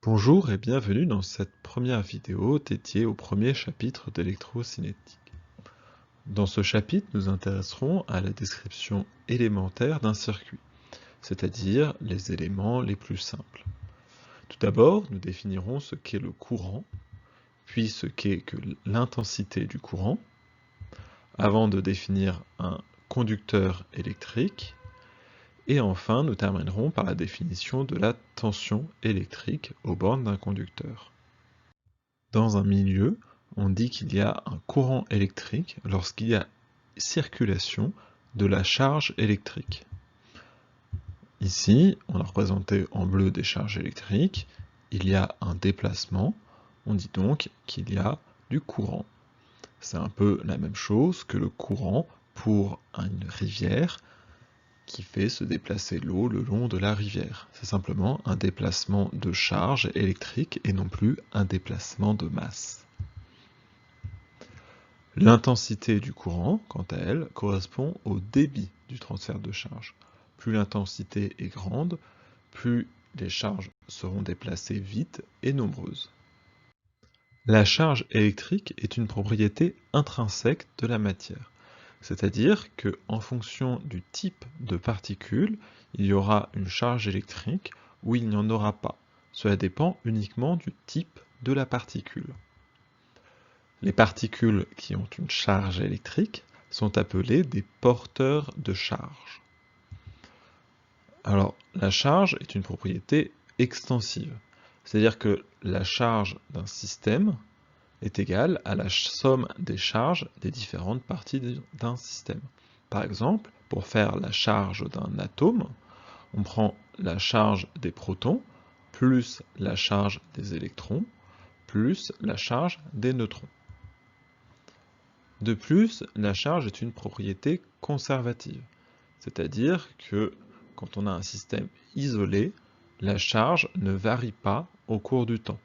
Bonjour et bienvenue dans cette première vidéo dédiée au premier chapitre d'électrocinétique. Dans ce chapitre, nous intéresserons à la description élémentaire d'un circuit, c'est-à-dire les éléments les plus simples. Tout d'abord, nous définirons ce qu'est le courant, puis ce qu'est que l'intensité du courant, avant de définir un conducteur électrique, et enfin nous terminerons par la définition de la tension électrique aux bornes d'un conducteur. Dans un milieu, on dit qu'il y a un courant électrique lorsqu'il y a circulation de la charge électrique. Ici, on a représenté en bleu des charges électriques, il y a un déplacement, on dit donc qu'il y a du courant. C'est un peu la même chose que le courant pour une rivière qui fait se déplacer l'eau le long de la rivière. C'est simplement un déplacement de charge électrique et non plus un déplacement de masse. L'intensité du courant, quant à elle, correspond au débit du transfert de charge. Plus l'intensité est grande, plus les charges seront déplacées vite et nombreuses. La charge électrique est une propriété intrinsèque de la matière, c'est-à-dire qu'en fonction du type de particule, il y aura une charge électrique ou il n'y en aura pas. Cela dépend uniquement du type de la particule. Les particules qui ont une charge électrique sont appelées des porteurs de charge. Alors, la charge est une propriété extensive, c'est-à-dire que la charge d'un système est égale à la somme des charges des différentes parties d'un système. Par exemple, pour faire la charge d'un atome, on prend la charge des protons plus la charge des électrons plus la charge des neutrons. De plus, la charge est une propriété conservative, c'est-à-dire que quand on a un système isolé, la charge ne varie pas au cours du temps.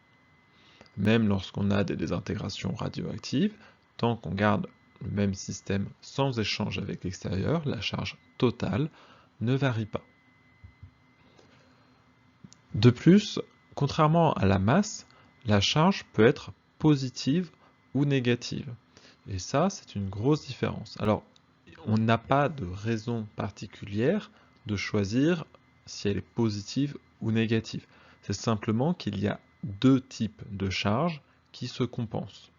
Même lorsqu'on a des désintégrations radioactives, tant qu'on garde le même système sans échange avec l'extérieur, la charge totale ne varie pas. De plus, contrairement à la masse, la charge peut être positive ou négative. Et ça, c'est une grosse différence. Alors, on n'a pas de raison particulière de choisir si elle est positive ou négative. C'est simplement qu'il y a deux types de charges qui se compensent.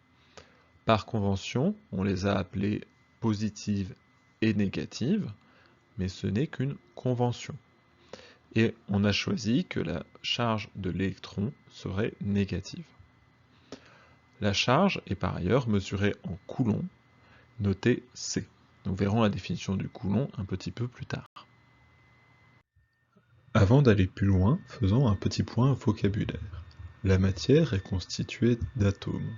Par convention, on les a appelées positives et négatives, mais ce n'est qu'une convention. Et on a choisi que la charge de l'électron serait négative. La charge est par ailleurs mesurée en coulombs, notée C. Nous verrons la définition du coulomb un petit peu plus tard. Avant d'aller plus loin, faisons un petit point vocabulaire. La matière est constituée d'atomes.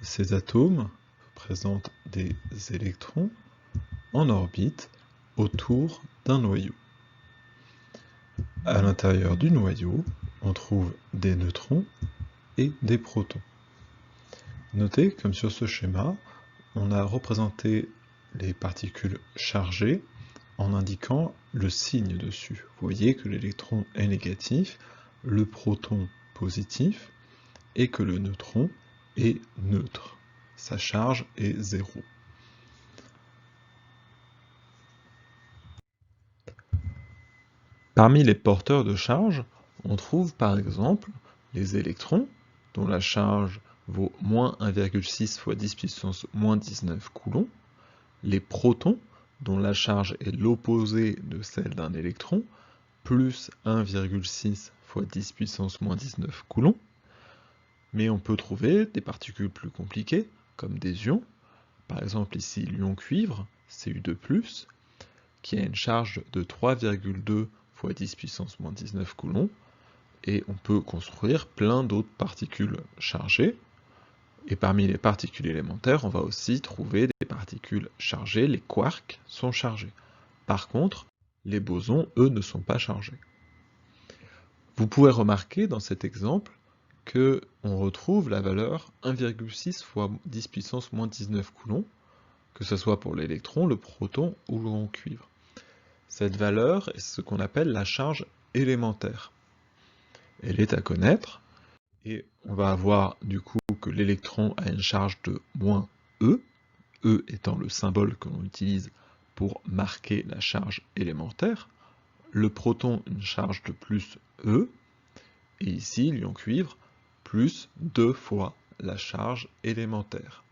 Ces atomes présentent des électrons en orbite autour d'un noyau. À l'intérieur du noyau, on trouve des neutrons et des protons. Notez comme sur ce schéma, on a représenté les particules chargées en indiquant le signe dessus. Vous voyez que l'électron est négatif, le proton positif, et que le neutron est neutre. Sa charge est 0. Parmi les porteurs de charge, on trouve par exemple les électrons, dont la charge vaut moins 1,6 fois 10 puissance moins 19 coulombs, les protons, dont la charge est l'opposé de celle d'un électron, plus 1,6 fois 10 puissance moins 19 coulombs, mais on peut trouver des particules plus compliquées, comme des ions, par exemple ici l'ion cuivre, Cu2+, qui a une charge de 3,2 fois 10 puissance moins 19 coulombs, et on peut construire plein d'autres particules chargées. Et parmi les particules élémentaires, on va aussi trouver des particules chargées, les quarks sont chargés. Par contre, les bosons, eux, ne sont pas chargés. Vous pouvez remarquer dans cet exemple qu'on retrouve la valeur 1,6 fois 10 puissance moins 19 coulombs, que ce soit pour l'électron, le proton ou l'ion cuivre. Cette valeur est ce qu'on appelle la charge élémentaire. Elle est à connaître, Et on va avoir du coup que l'électron a une charge de moins E, E étant le symbole que l'on utilise pour marquer la charge élémentaire, le proton une charge de plus E, et ici, l'ion cuivre, plus 2 fois la charge élémentaire.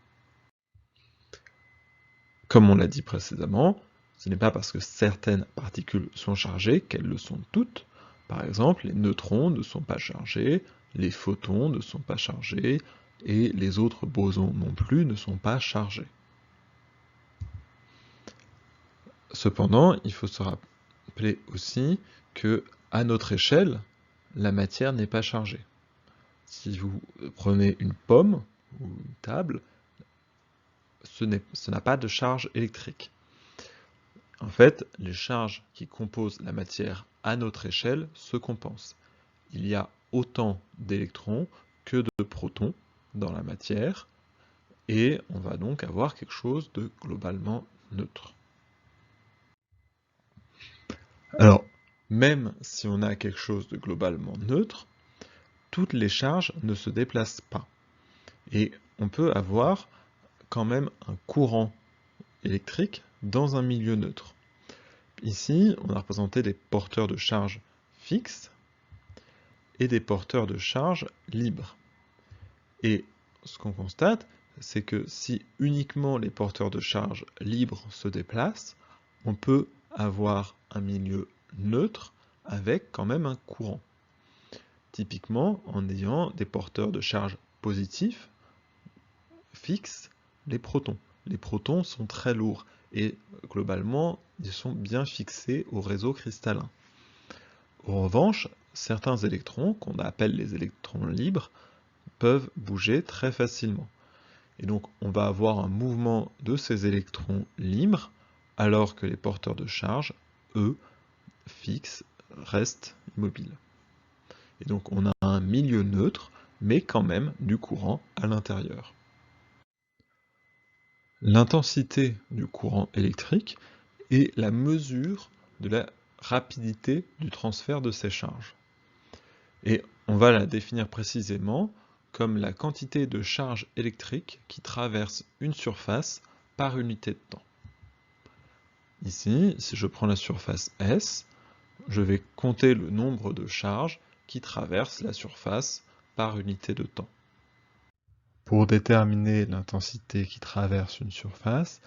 Comme on l'a dit précédemment, ce n'est pas parce que certaines particules sont chargées qu'elles le sont toutes. Par exemple, les neutrons ne sont pas chargés, les photons ne sont pas chargés, et les autres bosons non plus ne sont pas chargés. Cependant, il faut se rappeler aussi que, à notre échelle, la matière n'est pas chargée. Si vous prenez une pomme ou une table, ce n'a pas de charge électrique. En fait, les charges qui composent la matière à notre échelle se compensent. Il y a autant d'électrons que de protons dans la matière, et on va donc avoir quelque chose de globalement neutre. Alors, même si on a quelque chose de globalement neutre, toutes les charges ne se déplacent pas. Et on peut avoir quand même un courant électrique dans un milieu neutre. Ici, on a représenté des porteurs de charge fixes et des porteurs de charge libres. Et ce qu'on constate, c'est que si uniquement les porteurs de charge libres se déplacent, on peut avoir un milieu neutre avec quand même un courant. Typiquement, en ayant des porteurs de charge positifs fixes, les protons. Les protons sont très lourds et globalement, ils sont bien fixés au réseau cristallin. En revanche, certains électrons, qu'on appelle les électrons libres, peuvent bouger très facilement. Et donc, on va avoir un mouvement de ces électrons libres, alors que les porteurs de charge, eux, fixes, restent immobiles. Et donc, on a un milieu neutre, mais quand même du courant à l'intérieur. L'intensité du courant électrique est la mesure de la rapidité du transfert de ces charges. Et on va la définir précisément comme la quantité de charge électrique qui traverse une surface par unité de temps. Ici, si je prends la surface S, je vais compter le nombre de charges qui traversent la surface par unité de temps. Pour déterminer l'intensité qui traverse une surface,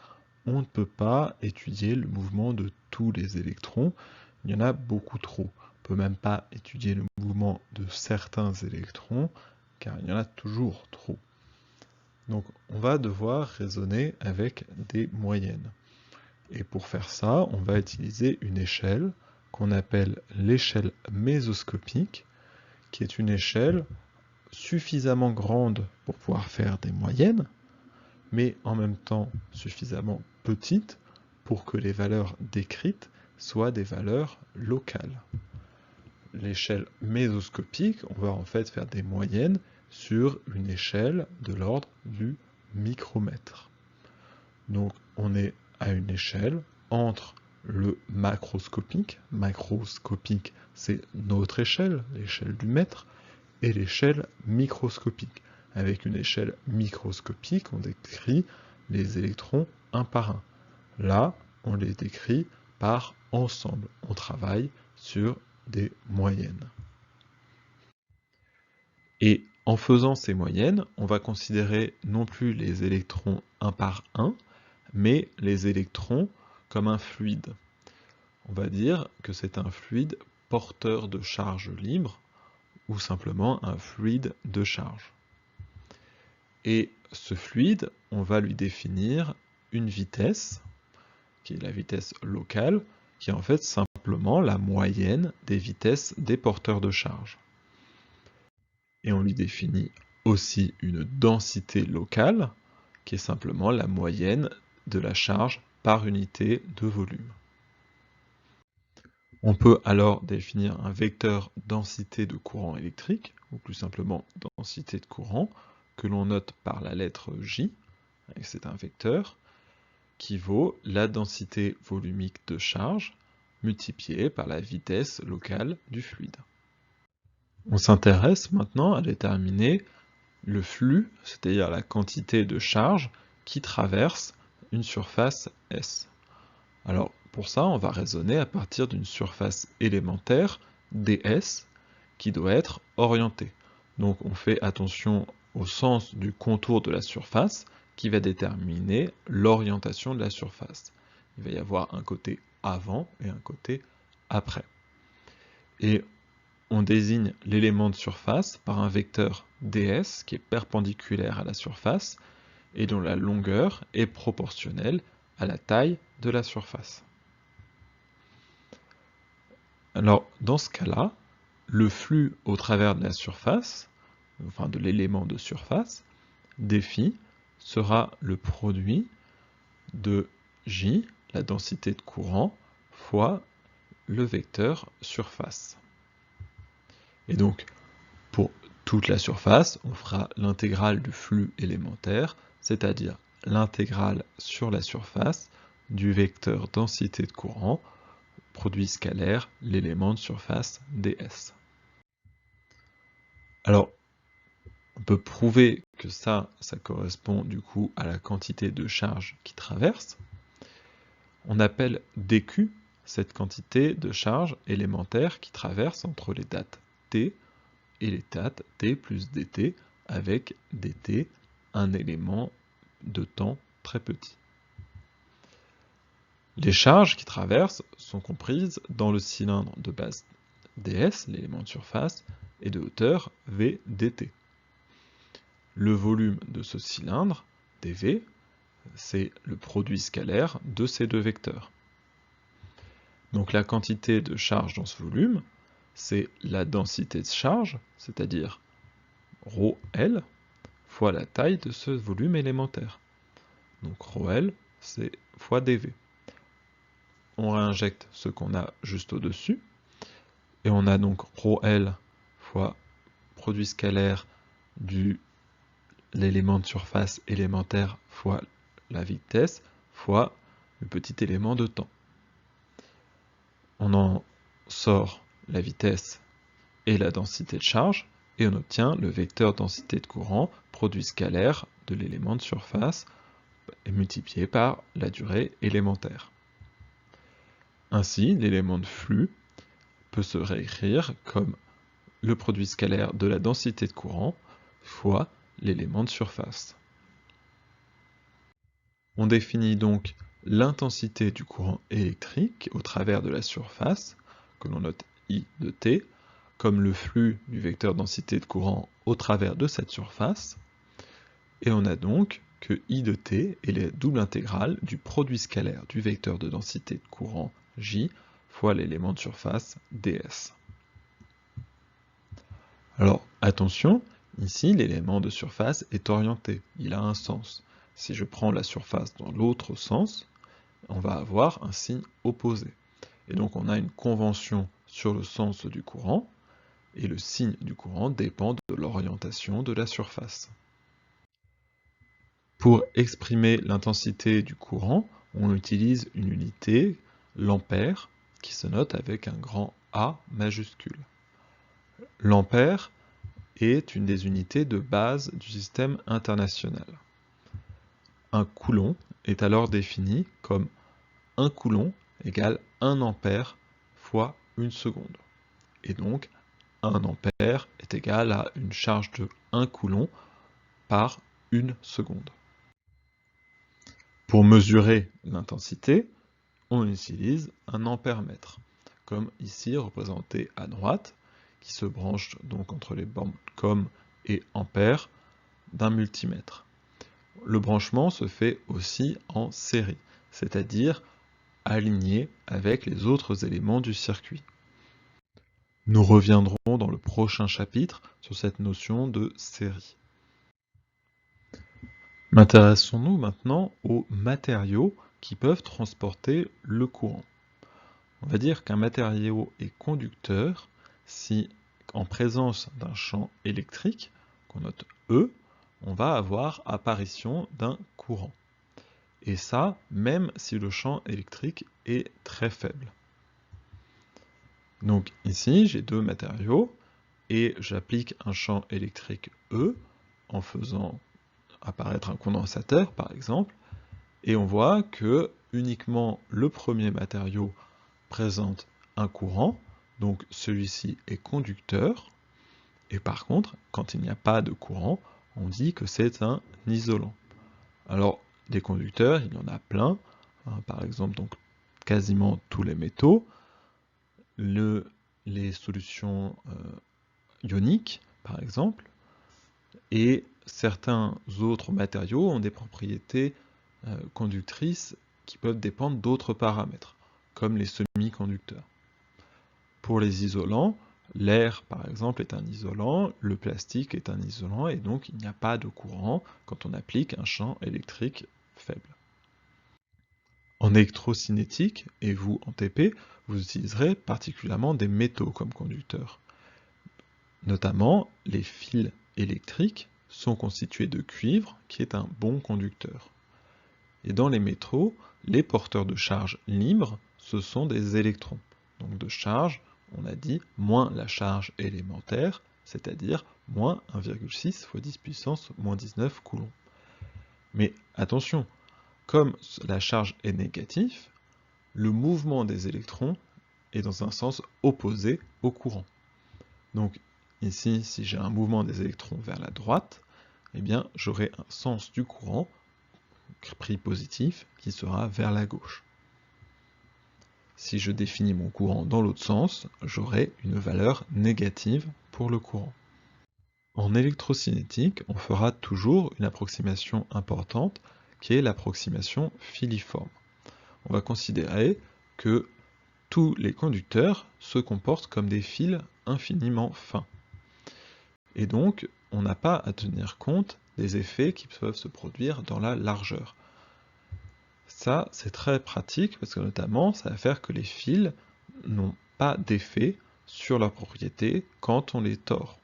on ne peut pas étudier le mouvement de tous les électrons, il y en a beaucoup trop. On ne peut même pas étudier le mouvement de certains électrons, car il y en a toujours trop. Donc on va devoir raisonner avec des moyennes. Et pour faire ça, on va utiliser une échelle qu'on appelle l'échelle mésoscopique, qui est une échelle suffisamment grande pour pouvoir faire des moyennes, mais en même temps suffisamment petite pour que les valeurs décrites soient des valeurs locales. L'échelle mésoscopique, on va en fait faire des moyennes sur une échelle de l'ordre du micromètre. Donc on est à une échelle entre le macroscopique c'est notre échelle, l'échelle du mètre, et l'échelle microscopique. Avec une échelle microscopique, on décrit les électrons un par un. Là, on les décrit par ensemble. On travaille sur des moyennes. Et en faisant ces moyennes, on va considérer non plus les électrons un par un, mais les électrons comme un fluide. On va dire que c'est un fluide porteur de charge libre, ou simplement un fluide de charge. Et ce fluide, on va lui définir une vitesse, qui est la vitesse locale, qui est en fait simplement la moyenne des vitesses des porteurs de charge. Et on lui définit aussi une densité locale, qui est simplement la moyenne de la charge par unité de volume. On peut alors définir un vecteur densité de courant électrique, ou plus simplement densité de courant, que l'on note par la lettre J, c'est un vecteur, qui vaut la densité volumique de charge multipliée par la vitesse locale du fluide. On s'intéresse maintenant à déterminer le flux, c'est-à-dire la quantité de charge qui traverse une surface S. Alors pour ça, on va raisonner à partir d'une surface élémentaire, ds, qui doit être orientée. Donc on fait attention au sens du contour de la surface qui va déterminer l'orientation de la surface. Il va y avoir un côté avant et un côté après. Et on désigne l'élément de surface par un vecteur ds qui est perpendiculaire à la surface et dont la longueur est proportionnelle à la taille de la surface. Alors, dans ce cas-là, le flux au travers de la surface, enfin de l'élément de surface, défini, sera le produit de J, la densité de courant, fois le vecteur surface. Et donc, pour toute la surface, on fera l'intégrale du flux élémentaire, c'est-à-dire l'intégrale sur la surface du vecteur densité de courant, produit scalaire, l'élément de surface ds. Alors, on peut prouver que ça correspond du coup à la quantité de charge qui traverse. On appelle dq cette quantité de charge élémentaire qui traverse entre les dates t et les dates t plus dt avec dt, un élément de temps très petit. Les charges qui traversent sont comprises dans le cylindre de base ds, l'élément de surface, et de hauteur v dt. Le volume de ce cylindre, dv, c'est le produit scalaire de ces deux vecteurs. Donc la quantité de charge dans ce volume, c'est la densité de charge, c'est-à-dire ρL, fois la taille de ce volume élémentaire. Donc ρL, c'est fois dv. On réinjecte ce qu'on a juste au-dessus, et on a donc ρL fois produit scalaire de l'élément de surface élémentaire fois la vitesse fois le petit élément de temps. On en sort la vitesse et la densité de charge, et on obtient le vecteur densité de courant, produit scalaire de l'élément de surface, et multiplié par la durée élémentaire. Ainsi, l'élément de flux peut se réécrire comme le produit scalaire de la densité de courant fois l'élément de surface. On définit donc l'intensité du courant électrique au travers de la surface, que l'on note I de t, comme le flux du vecteur densité de courant au travers de cette surface, et on a donc que I de t est la double intégrale du produit scalaire du vecteur de densité de courant J fois l'élément de surface ds. Alors attention, ici l'élément de surface est orienté, il a un sens. Si je prends la surface dans l'autre sens, on va avoir un signe opposé. Et donc on a une convention sur le sens du courant, et le signe du courant dépend de l'orientation de la surface. Pour exprimer l'intensité du courant, on utilise une unité, l'ampère, qui se note avec un grand A majuscule. L'ampère est une des unités de base du système international. Un coulomb est alors défini comme 1 coulomb égale 1 ampère fois 1 seconde. Et donc, 1 ampère est égal à une charge de 1 coulomb par 1 seconde. Pour mesurer l'intensité, on utilise un ampère-mètre, comme ici représenté à droite, qui se branche donc entre les bornes com et ampère d'un multimètre. Le branchement se fait aussi en série, c'est-à-dire aligné avec les autres éléments du circuit. Nous reviendrons dans le prochain chapitre sur cette notion de série. Intéressons-nous maintenant aux matériaux qui peuvent transporter le courant. On va dire qu'un matériau est conducteur si, en présence d'un champ électrique, qu'on note E, on va avoir apparition d'un courant. Et ça, même si le champ électrique est très faible. Donc ici, j'ai deux matériaux, et j'applique un champ électrique E en faisant apparaître un condensateur par exemple, et on voit que uniquement le premier matériau présente un courant, donc celui-ci est conducteur, et par contre, quand il n'y a pas de courant, on dit que c'est un isolant. Alors, des conducteurs, il y en a plein, hein, par exemple donc quasiment tous les métaux, les solutions ioniques par exemple, et certains autres matériaux ont des propriétés conductrices qui peuvent dépendre d'autres paramètres, comme les semi-conducteurs. Pour les isolants, l'air par exemple est un isolant, le plastique est un isolant, et donc il n'y a pas de courant quand on applique un champ électrique faible. En électrocinétique, et vous en TP, vous utiliserez particulièrement des métaux comme conducteurs. Notamment, les fils électriques sont constitués de cuivre, qui est un bon conducteur. Et dans les métaux, les porteurs de charge libres, ce sont des électrons. Donc de charge, on a dit, moins la charge élémentaire, c'est-à-dire moins 1,6 fois 10 puissance moins 19 coulombs. Mais attention, comme la charge est négative, le mouvement des électrons est dans un sens opposé au courant. Donc ici, si j'ai un mouvement des électrons vers la droite, eh bien j'aurai un sens du courant pris positif qui sera vers la gauche. Si je définis mon courant dans l'autre sens, j'aurai une valeur négative pour le courant. En électrocinétique, on fera toujours une approximation importante qui est l'approximation filiforme. On va considérer que tous les conducteurs se comportent comme des fils infiniment fins. Et donc, on n'a pas à tenir compte des effets qui peuvent se produire dans la largeur. Ça, c'est très pratique parce que notamment, ça va faire que les fils n'ont pas d'effet sur leurs propriétés quand on les tord.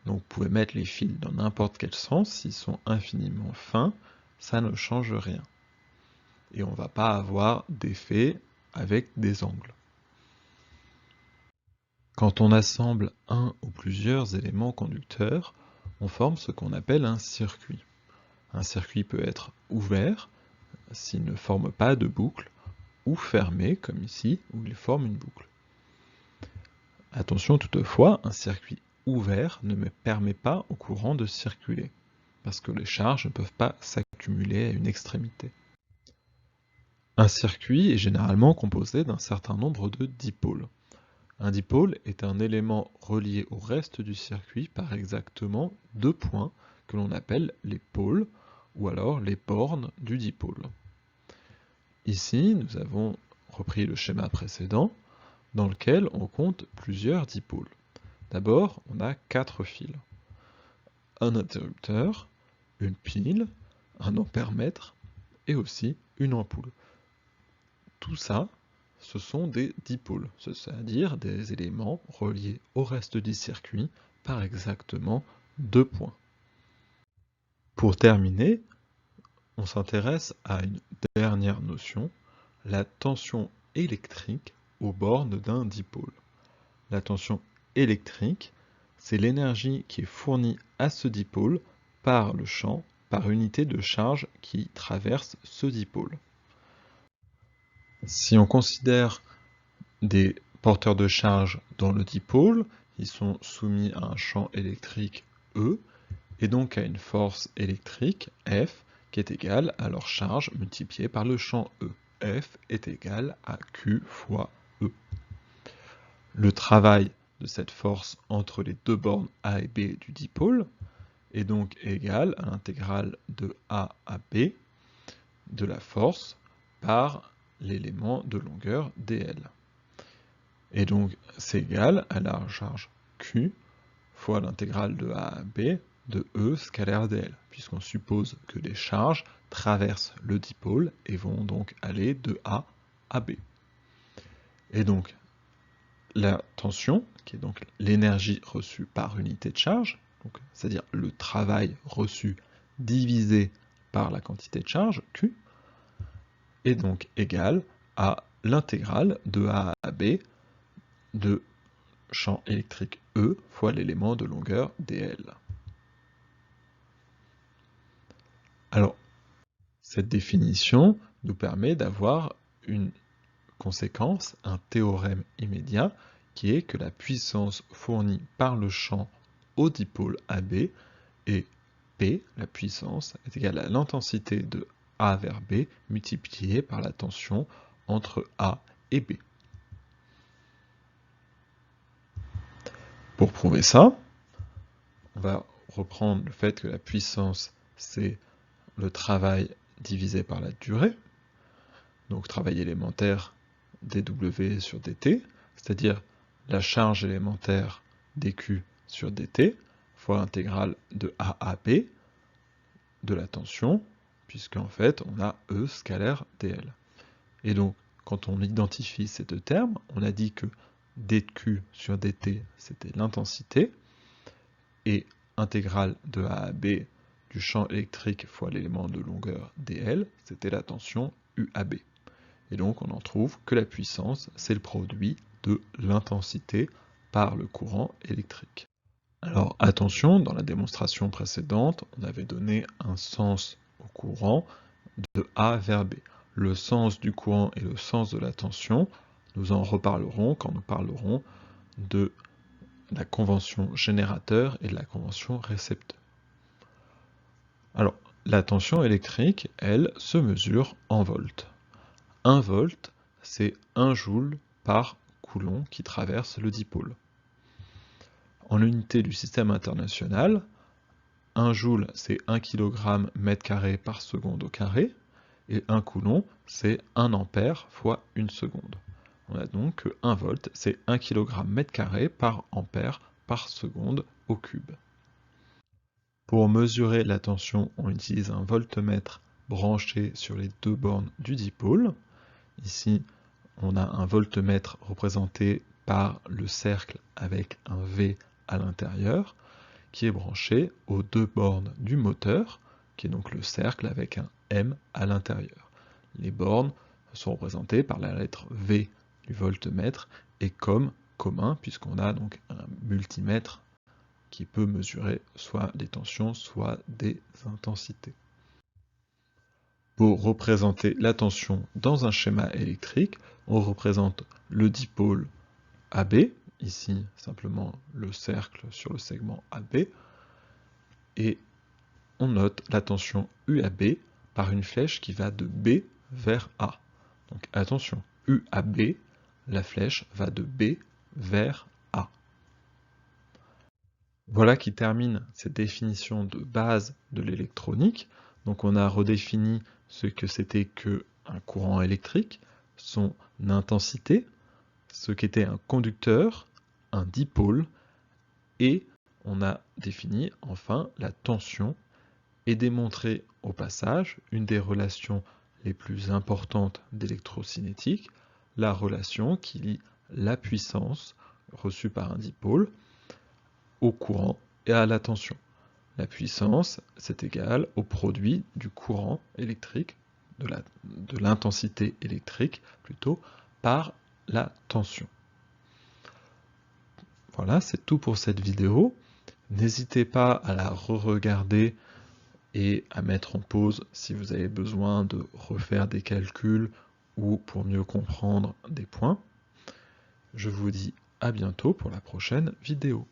Donc, vous pouvez mettre les fils dans n'importe quel sens, s'ils sont infiniment fins, ça ne change rien. Et on ne va pas avoir d'effet avec des angles. Quand on assemble un ou plusieurs éléments conducteurs, on forme ce qu'on appelle un circuit. Un circuit peut être ouvert, s'il ne forme pas de boucle, ou fermé, comme ici, où il forme une boucle. Attention toutefois, un circuit ouvert ne me permet pas au courant de circuler, parce que les charges ne peuvent pas s'accumuler à une extrémité. Un circuit est généralement composé d'un certain nombre de dipôles. Un dipôle est un élément relié au reste du circuit par exactement deux points que l'on appelle les pôles, ou alors les bornes du dipôle. Ici, nous avons repris le schéma précédent, dans lequel on compte plusieurs dipôles. D'abord, on a 4 fils. Un interrupteur, une pile, un ampèremètre et aussi une ampoule. Tout ça, ce sont des dipôles, c'est-à-dire des éléments reliés au reste du circuit par exactement 2 points. Pour terminer, on s'intéresse à une dernière notion, la tension électrique aux bornes d'un dipôle. La tension électrique, c'est l'énergie qui est fournie à ce dipôle par le champ, par unité de charge qui traverse ce dipôle. Si on considère des porteurs de charge dans le dipôle, ils sont soumis à un champ électrique E, et donc à une force électrique F, qui est égale à leur charge multipliée par le champ E. F est égal à Q fois E. Le travail de cette force entre les deux bornes A et B du dipôle est donc égal à l'intégrale de A à B de la force par l'élément de longueur dl. Et donc c'est égal à la charge Q fois l'intégrale de A à B de E scalaire dl, puisqu'on suppose que les charges traversent le dipôle et vont donc aller de A à B. Et donc la tension, qui est donc l'énergie reçue par unité de charge, c'est-à-dire le travail reçu divisé par la quantité de charge, Q, est donc égale à l'intégrale de A à B de champ électrique E fois l'élément de longueur dl. Alors, cette définition nous permet d'avoir une conséquence, un théorème immédiat, qui est que la puissance fournie par le champ au dipôle AB est P, la puissance, est égale à l'intensité de A vers B multipliée par la tension entre A et B. Pour prouver ça, on va reprendre le fait que la puissance, c'est le travail divisé par la durée, donc travail élémentaire dW sur dt, c'est-à-dire la charge élémentaire dQ sur dt, fois l'intégrale de A à B, de la tension, puisqu'en fait on a E scalaire dl. Et donc, quand on identifie ces deux termes, on a dit que dQ sur dt, c'était l'intensité, et intégrale de A à B du champ électrique fois l'élément de longueur dl, c'était la tension UAB. Et donc, on en trouve que la puissance, c'est le produit de l'intensité par le courant électrique. Alors, attention, dans la démonstration précédente, on avait donné un sens au courant de A vers B. Le sens du courant et le sens de la tension, nous en reparlerons quand nous parlerons de la convention générateur et de la convention récepteur. Alors, la tension électrique, elle, se mesure en volts. 1 volt, c'est 1 joule par coulomb qui traverse le dipôle. En unité du système international, 1 joule, c'est 1 kg mètre carré par seconde au carré, et 1 coulomb, c'est 1 ampère fois 1 seconde. On a donc que 1 volt, c'est 1 kg mètre carré par ampère par seconde au cube. Pour mesurer la tension, on utilise un voltmètre branché sur les deux bornes du dipôle. Ici, on a un voltmètre représenté par le cercle avec un V à l'intérieur, qui est branché aux deux bornes du moteur, qui est donc le cercle avec un M à l'intérieur. Les bornes sont représentées par la lettre V du voltmètre et comme commun, puisqu'on a donc un multimètre qui peut mesurer soit des tensions, soit des intensités. Pour représenter la tension dans un schéma électrique, on représente le dipôle AB, ici simplement le cercle sur le segment AB, et on note la tension UAB par une flèche qui va de B vers A. Donc attention, UAB, la flèche va de B vers A. Voilà qui termine cette définition de base de l'électronique. Donc on a redéfini ce que c'était qu'un courant électrique, son intensité, ce qu'était un conducteur, un dipôle, et on a défini enfin la tension et démontré au passage une des relations les plus importantes d'électrocinétique, la relation qui lie la puissance reçue par un dipôle au courant et à la tension. La puissance, c'est égal au produit du courant électrique, de l'intensité électrique plutôt, par la tension. Voilà, c'est tout pour cette vidéo. N'hésitez pas à la re-regarder et à mettre en pause si vous avez besoin de refaire des calculs ou pour mieux comprendre des points. Je vous dis à bientôt pour la prochaine vidéo.